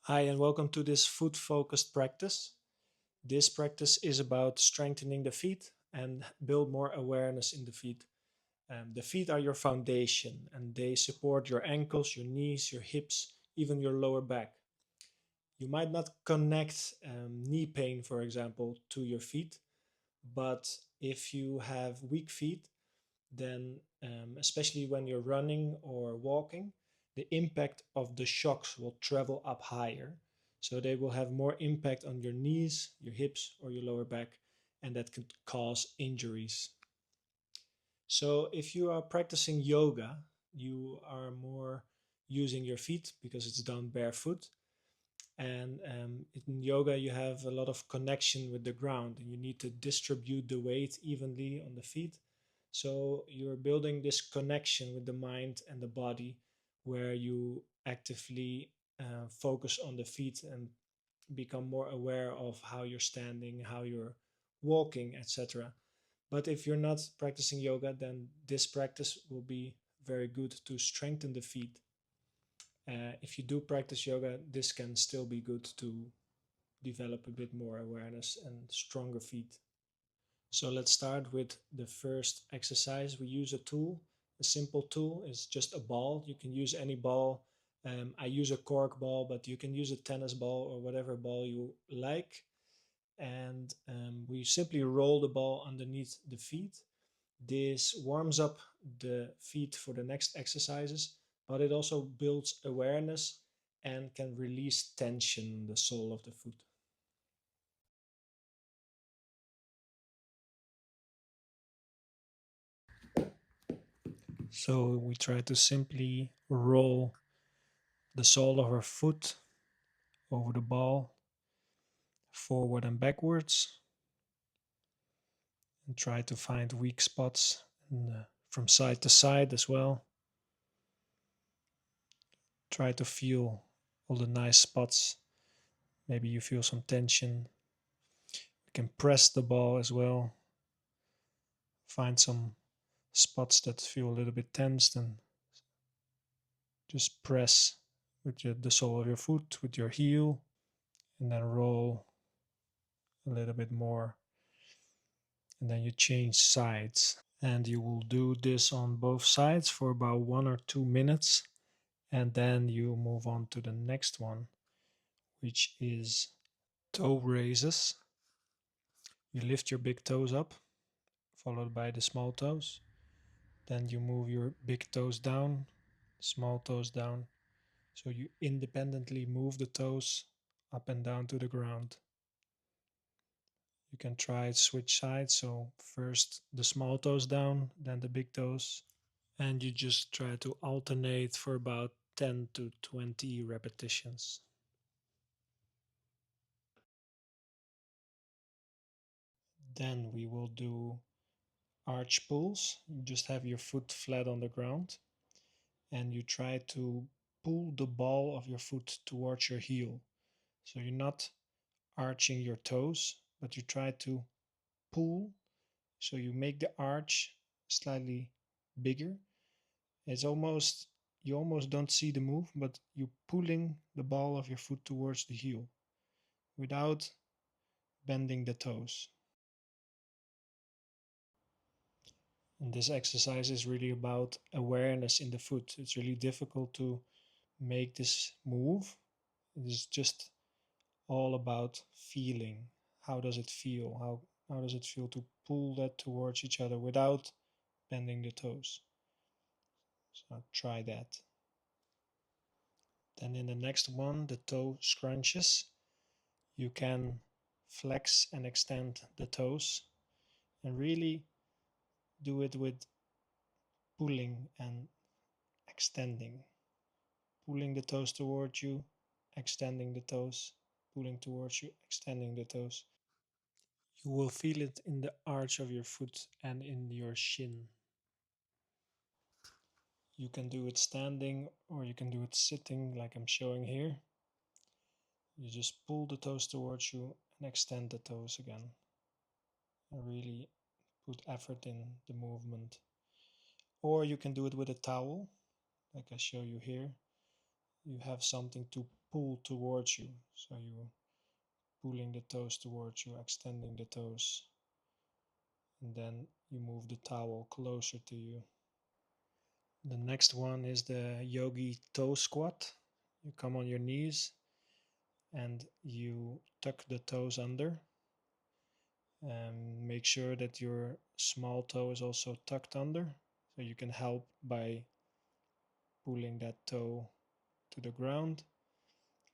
Hi, and welcome to this foot focused practice. This practice is about strengthening the feet and build more awareness in the feet. The feet are your foundation and they support your ankles, your knees, your hips, even your lower back. You might not connect knee pain, for example, to your feet, but if you have weak feet, then especially when you're running or walking, the impact of the shocks will travel up higher. So they will have more impact on your knees, your hips, or your lower back, and that could cause injuries. So if you are practicing yoga, you are more using your feet because it's done barefoot. And in yoga, you have a lot of connection with the ground, and you need to distribute the weight evenly on the feet. So you're building this connection with the mind and the body where you actively focus on the feet and become more aware of how you're standing, how you're walking, etc. But if you're not practicing yoga, then this practice will be very good to strengthen the feet. If you do practice yoga, this can still be good to develop a bit more awareness and stronger feet. So let's start with the first exercise. We use a tool. A simple tool is just a ball. You can use any ball. I use a cork ball, but you can use a tennis ball or whatever ball you like. And we simply roll the ball underneath the feet. This warms up the feet for the next exercises, but it also builds awareness and can release tension in the sole of the foot. So we try to simply roll the sole of our foot over the ball, forward and backwards, and try to find weak spots from side to side as well. Try to feel all the nice spots. Maybe you feel some tension. You can press the ball as well. Find some spots that feel a little bit tensed and just press with the sole of your foot with your heel and then roll a little bit more, and then you change sides, and you will do this on both sides for about 1 or 2 minutes, and then you move on to the next one, which is toe raises. You lift your big toes up, followed by the small toes. Then you move your big toes down, small toes down. So you independently move the toes up and down to the ground. You can try switch sides. So first the small toes down, then the big toes. And you just try to alternate for about 10 to 20 repetitions. Then we will do arch pulls. You just have your foot flat on the ground and you try to pull the ball of your foot towards your heel. So you're not arching your toes, but you try to pull. So you make the arch slightly bigger. It's almost, you almost don't see the move, but you're pulling the ball of your foot towards the heel without bending the toes. And this exercise is really about awareness in the foot. It's really difficult to make this move. It is just all about feeling. How does it feel? How does it feel to pull that towards each other without bending the toes? So try that. Then in the next one, the toe scrunches. You can flex and extend the toes and really do it with pulling and extending. Pulling the toes towards you, extending the toes, pulling towards you, extending the toes. You will feel it in the arch of your foot and in your shin. You can do it standing or you can do it sitting like I'm showing here. You just pull the toes towards you and extend the toes again. And really put effort in the movement. Or you can do it with a towel, like I show you here. you have something to pull towards you. So you pulling the toes towards you, extending the toes, and then you move the towel closer to you. The next one is the yogi toe squat. You come on your knees and you tuck the toes under, and make sure that your small toe is also tucked under, so you can help by pulling that toe to the ground,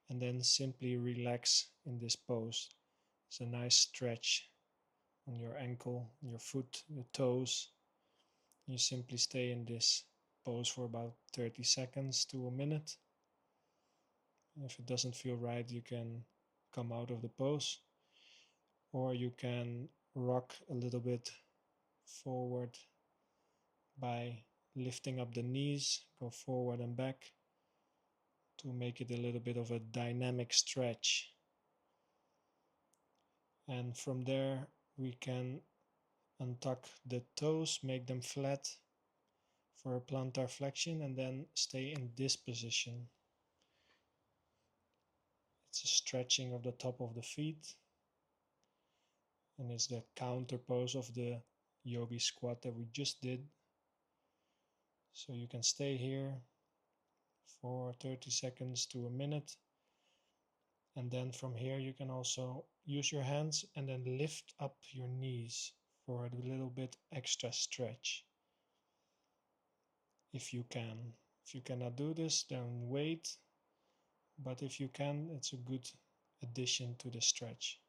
and then simply relax in this pose. It's a nice stretch on your ankle, your foot, your toes. You simply stay in this pose for about 30 seconds to a minute. If it doesn't feel right, you can come out of the pose, or you can rock a little bit forward by lifting up the knees, go forward and back to make it a little bit of a dynamic stretch. And from there, we can untuck the toes, make them flat for a plantar flexion, and then stay in this position. It's a stretching of the top of the feet, and it's the counter pose of the yogi squat that we just did. So you can stay here for 30 seconds to a minute, and then from here you can also use your hands and then lift up your knees for a little bit extra stretch if you can. If you cannot do this, then wait, but if you can, it's a good addition to the stretch.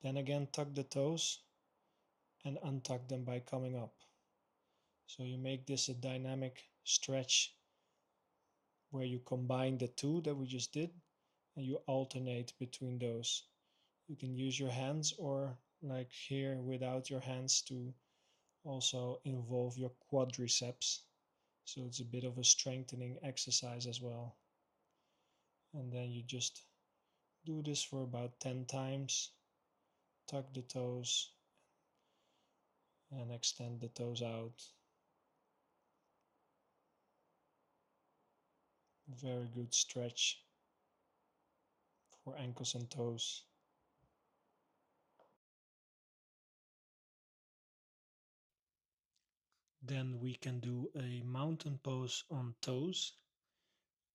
Then again, tuck the toes and untuck them by coming up. So you make this a dynamic stretch where you combine the two that we just did and you alternate between those. You can use your hands, or like here without your hands, to also involve your quadriceps. So it's a bit of a strengthening exercise as well. And then you just do this for about 10 times. Tuck the toes and extend the toes out. Very good stretch for ankles and toes. Then we can do a mountain pose on toes,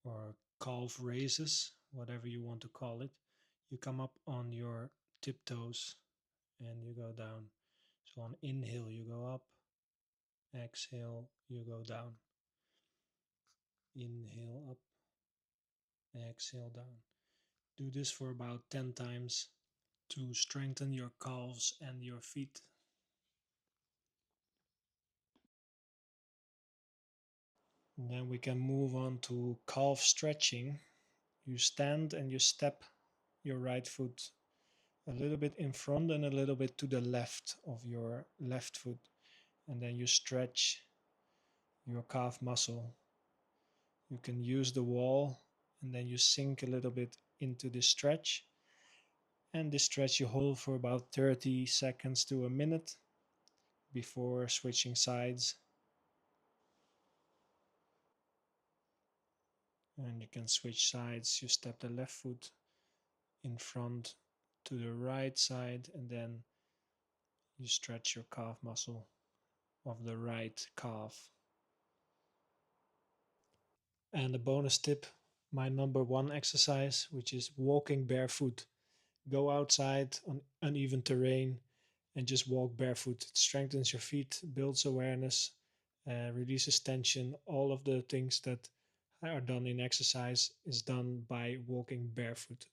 or calf raises, whatever you want to call it. You come up on your tiptoes and you go down. So on inhale, you go up, exhale, you go down. Inhale up, exhale down. Do this for about 10 times to strengthen your calves and your feet. And then we can move on to calf stretching. You stand and you step your right foot a little bit in front and a little bit to the left of your left foot. And then you stretch your calf muscle. You can use the wall and then you sink a little bit into the stretch. And this stretch you hold for about 30 seconds to a minute before switching sides. And you can switch sides. You step the left foot in front to the right side, and then you stretch your calf muscle of the right calf. And a bonus tip, my number one exercise, which is walking barefoot. Go outside on uneven terrain and just walk barefoot. It strengthens your feet, builds awareness, releases tension. All of the things that are done in exercise is done by walking barefoot.